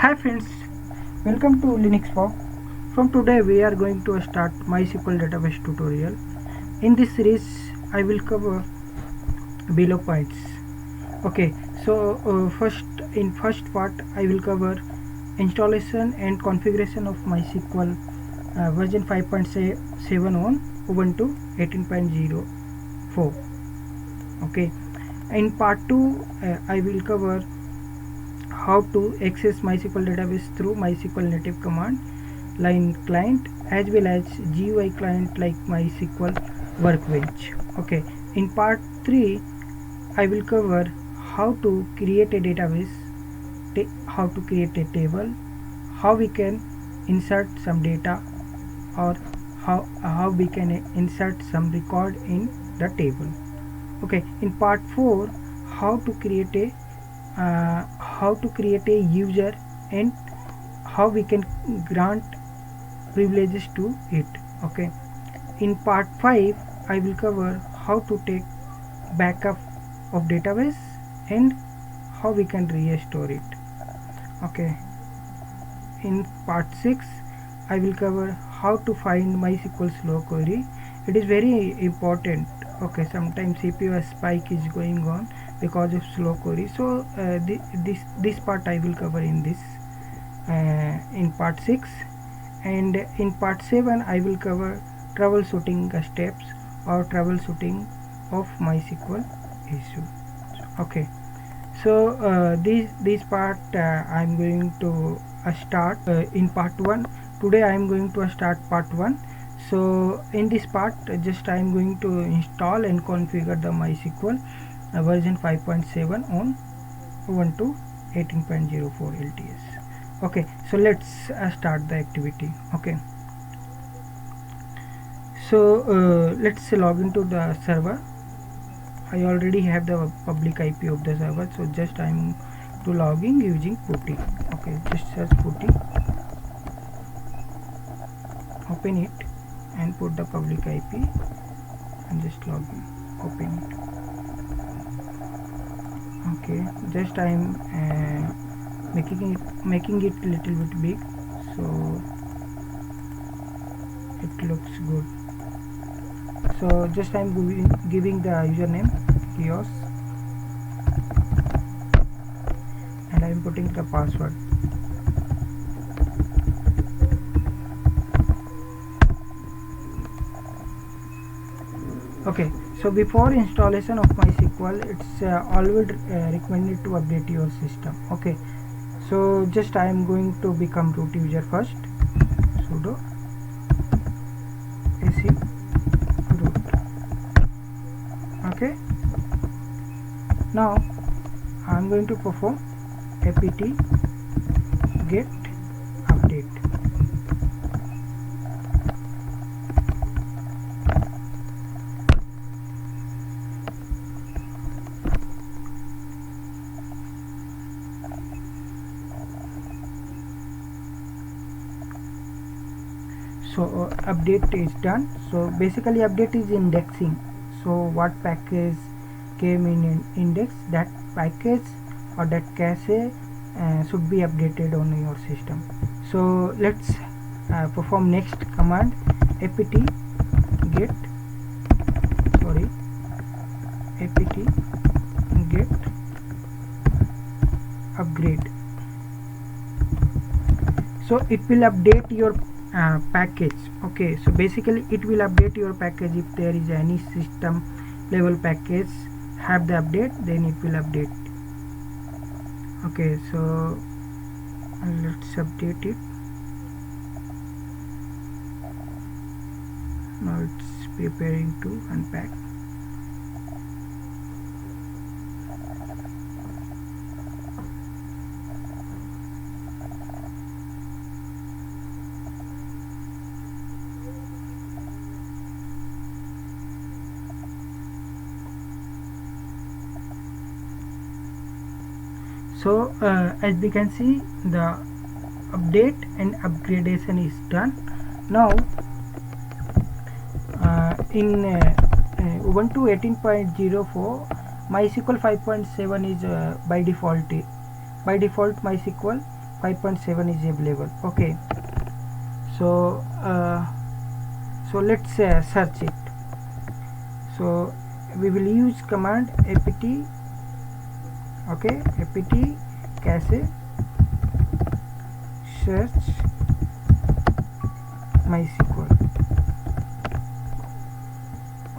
Hi friends, welcome to Linux Fog. From today we are going to start MySQL database tutorial. In this series I will cover below points. Okay, so first part I will cover installation and configuration of MySQL version 5.7 on Ubuntu 18.04. Okay, in part 2 I will cover how to access MySQL database through MySQL native command line client as well as GUI client like MySQL Workbench. Okay, in part 3 I will cover how to create a database, how to create a table, how we can insert some data, or how we can insert some record in the table. Okay, in part 4 how to create a user and how we can grant privileges to it. Okay, in part 5 I will cover how to take backup of database and how we can restore it. Okay, in part 6 I will cover how to find MySQL slow query. It is very important. Okay, sometimes CPU spike is going on because of slow query, so this part I will cover in this in part 6, and in part 7 I will cover troubleshooting steps or troubleshooting of MySQL issue. Okay, so this part I'm going to start in part 1. Today I am going to start part 1. So in this part just I am going to install and configure the MySQL version 5.7 on Ubuntu 18.04 LTS. Okay, so let's start the activity. Okay, so let's log into the server. I already have the public IP of the server, so just I'm to log in using PuTTY. Okay, just search PuTTY, open it and put the public IP and just log in, open it. Okay, just I'm making it little bit big so it looks good. So just I'm giving the username Kios and I'm putting the password. Okay, so before installation of MySQL it's always recommended to update your system. Okay, so just I am going to become root user first. Sudo AC root. Okay, now I am going to perform apt get update. So update is done. So basically update is indexing. So what package came in index, that package or that cache should be updated on your system. So let's perform next command apt get upgrade. So it will update your package. Okay, so basically it will update your package. If there is any system level package have the update, then it will update. Okay, so let's update it. Now it's preparing to unpack. So as we can see, the update and upgradation is done. Now in Ubuntu 18.04 MySQL 5.7 is by default MySQL 5.7 is available. Okay, so let's search it. So we will use command apt, okay, apt cache search MySQL.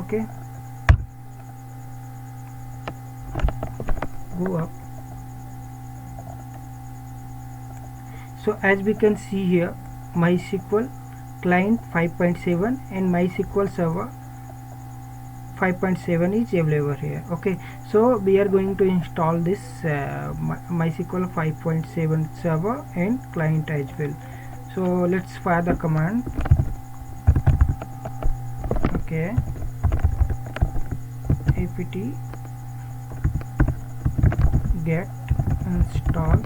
Okay, go up. So as we can see here, MySQL client 5.7 and MySQL server 5.7 is available here. Okay, so we are going to install this MySQL 5.7 server and client as well. So let's fire the command. Okay, apt get install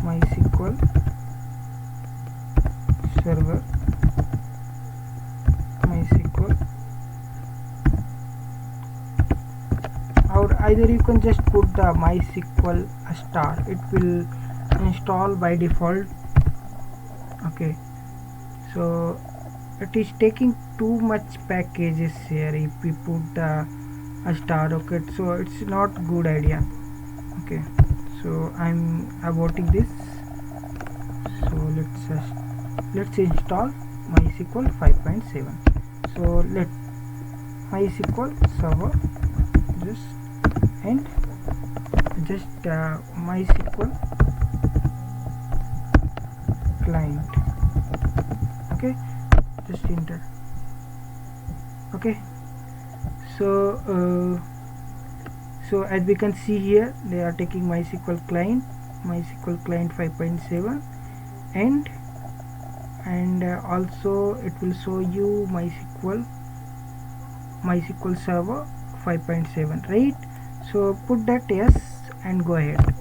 MySQL server MySQL, or either you can just put the MySQL star, it will install by default. Okay, so it is taking too much packages here if we put the star. Okay, so it's not good idea. Okay, so I'm aborting this. So let's install MySQL 5.7. so let MySQL server just MySQL client. Okay, just enter. Okay, so so as we can see here, they are taking MySQL client 5.7, and also it will show you MySQL server 5.7, right? So put that yes and go ahead.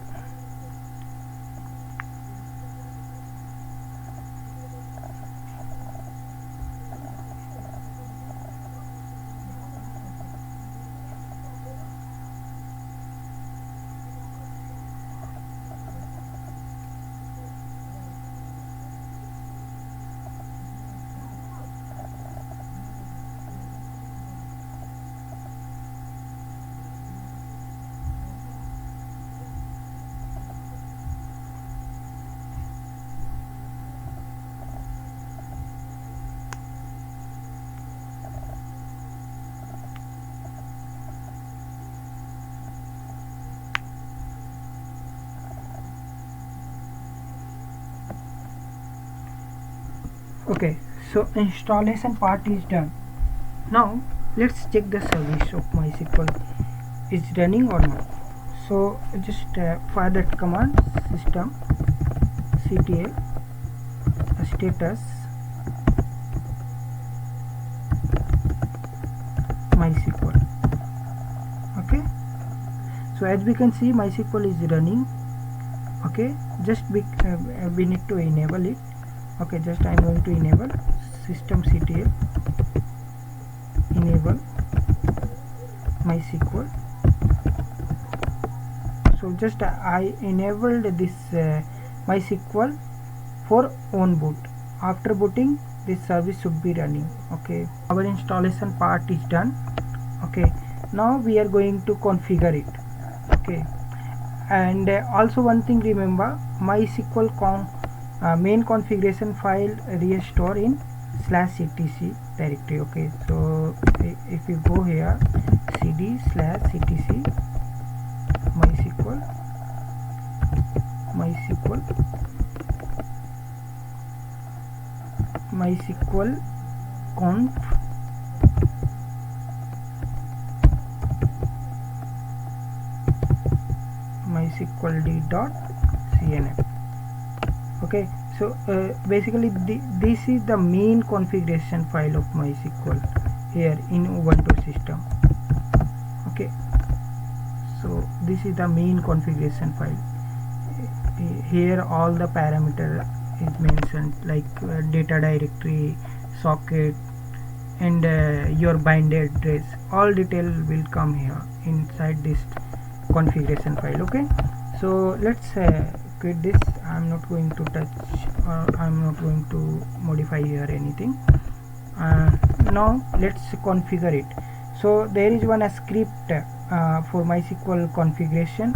Okay, so installation part is done. Now let's check the service of MySQL is running or not. So just fire that command system ctl status MySQL. Okay, so as we can see, MySQL is running. Okay, just we need to enable it. Okay, just I'm going to enable systemctl enable MySQL. So just I enabled this MySQL for on boot. After booting, this service should be running. Okay, our installation part is done. Okay, now we are going to configure it. Okay, and also one thing, remember, MySQL main configuration file restore in /etc directory. Okay, so if you go here, cd/etc MySQL conf mysqld.cnf. Okay, so basically this is the main configuration file of MySQL here in Ubuntu system. Okay, so this is the main configuration file. Here all the parameter is mentioned, like data directory, socket, and your bind address. All detail will come here inside this configuration file. Okay, so let's quit this. I'm not going to touch, or I'm not going to modify here anything. Now let's configure it. So there is one script for MySQL configuration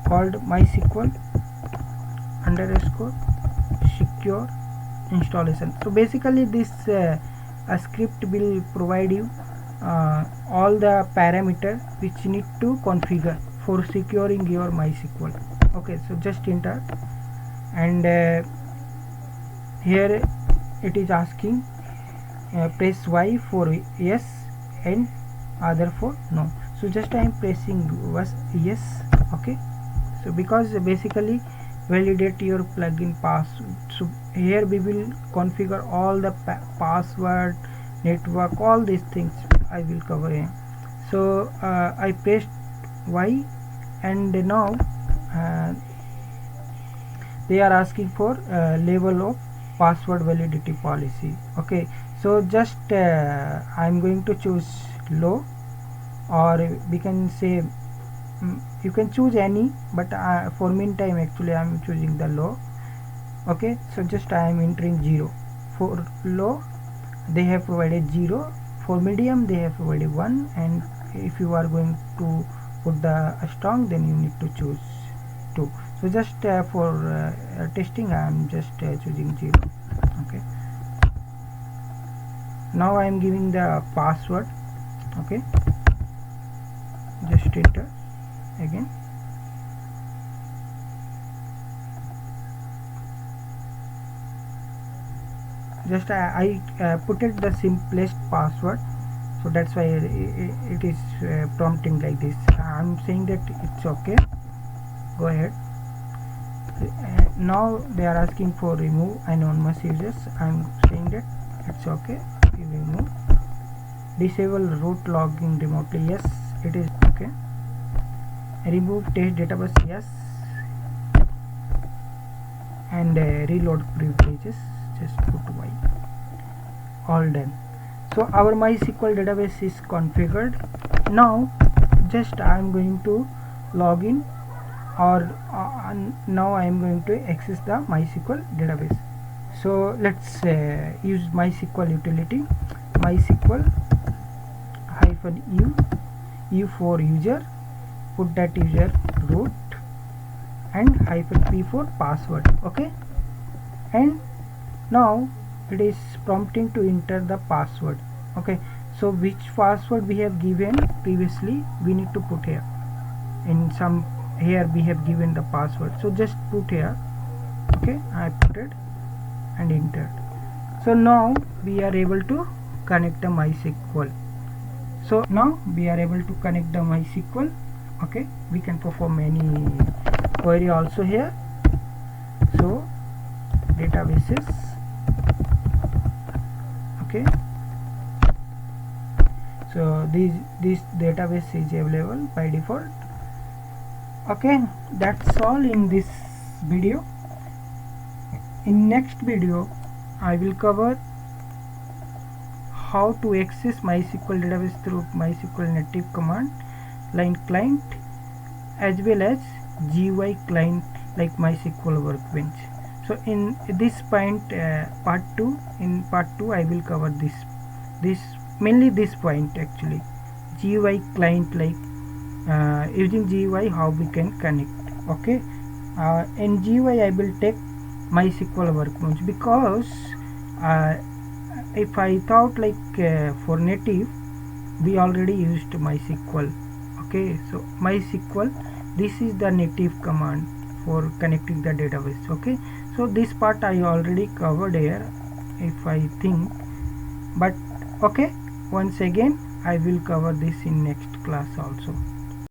called MySQL _ secure installation. So basically this a script will provide you all the parameter which you need to configure for securing your MySQL. Okay, so just enter, and here it is asking press Y for yes and other for no. So just I am pressing yes. Okay, so because basically validate your plugin password. So here we will configure all the password, network, all these things I will cover here. So I pressed Y, and now they are asking for level of password validity policy. Okay, so just I'm going to choose low, or we can say you can choose any, but for meantime actually I am choosing the low. Okay, so just I am entering 0. For low they have provided 0, for medium they have provided 1, and if you are going to put the strong, then you need to choose 2. So just for testing I am just choosing 0. Okay, now I am giving the password. Okay, just enter again. Just I put it the simplest password, so that's why it is prompting like this. I'm saying that it's okay, go ahead. Now they are asking for remove anonymous users. I'm saying that it's okay, you remove. Disable root logging remotely, yes, it is okay. Remove test database, yes, and reload privileges, just put Y. All done. So our MySQL database is configured. Now just I am going to log in, or now I am going to access the MySQL database. So let's use MySQL utility, MySQL -u for user, put that user root, and -p for password. Okay, and now it is prompting to enter the password. Okay, so which password we have given previously we need to put here. In some here we have given the password, so just put here. Okay, I put it and entered. So now we are able to connect the MySQL. So now we are able to connect the MySQL. Okay, we can perform any query also here. So databases. Okay, so this database is available by default. Okay, that's all in this video. In next video I will cover how to access MySQL database through MySQL native command line client, as well as GUI client like MySQL Workbench. So in this point, part 2, in part 2 I will cover this mainly this point actually, GUI client, like using GUI how we can connect. Okay, in GUI I will take MySQL Workbench, because if I thought like for native we already used MySQL. Okay, so MySQL, this is the native command for connecting the database. Okay, so this part I already covered here if I think, but okay, once again I will cover this in next class also.